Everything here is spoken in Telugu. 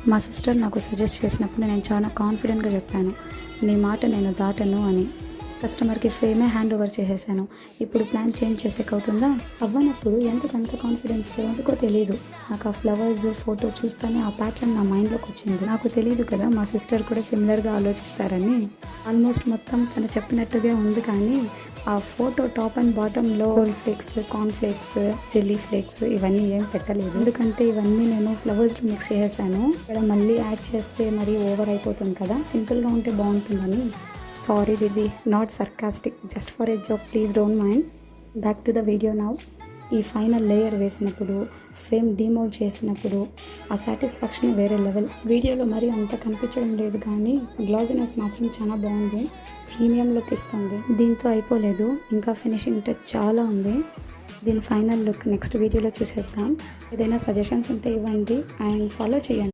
మా సిస్టర్ నాకు సజెస్ట్ చేసినప్పుడు నేను చాలా కాన్ఫిడెంట్గా చెప్పాను, నీ మాట నేను దాటను అని. కస్టమర్కి ఫ్రేమే హ్యాండ్ ఓవర్ చేసేసాను. ఇప్పుడు ప్లాన్ చేంజ్ చేసేకవుతుందా? అవ్వనప్పుడు ఎందుకు అంత కాన్ఫిడెన్స్? ఎందుకో తెలీదు. నాకు ఆ ఫ్లవర్స్ ఫోటో చూస్తేనే ఆ ప్యాటర్న్ నా మైండ్లోకి వచ్చింది. నాకు తెలియదు కదా మా సిస్టర్ కూడా సిమిలర్గా ఆలోచిస్తారని. ఆల్మోస్ట్ మొత్తం తను చెప్పినట్టుగా ఉంది, కానీ ఆ ఫోటో టాప్ అండ్ బాటంలో roll flakes, corn flakes, chilli flakes ఇవన్నీ ఏం పెట్టలేదు. ఎందుకంటే ఇవన్నీ నేను ఫ్లవర్స్లో మిక్స్ చేసేసాను. ఇక్కడ మళ్ళీ యాడ్ చేస్తే మరీ ఓవర్ అయిపోతుంది కదా, సింపుల్గా ఉంటే బాగుంటుందని. Sorry Didi, not sarcastic, just for a joke, please don't mind. Back to the video now. ఈ ఫైనల్ లేయర్ వేసినప్పుడు, ఫ్రేమ్ డీమోల్డ్ చేసినప్పుడు ఆ సాటిస్ఫాక్షన్ వేరే లెవెల్. వీడియోలో మరీ అంత కనిపించడం లేదు, కానీ గ్లాజినెస్ మాత్రం చాలా బాగుంది, ప్రీమియం లుక్ ఇస్తుంది. దీంతో అయిపోలేదు, ఇంకా ఫినిషింగ్ టచ్ చాలా ఉంది. దీని ఫైనల్ లుక్ నెక్స్ట్ వీడియోలో చూసేద్దాం. ఏదైనా సజెషన్స్ ఉంటే ఇవ్వండి అండ్ ఫాలో చేయండి.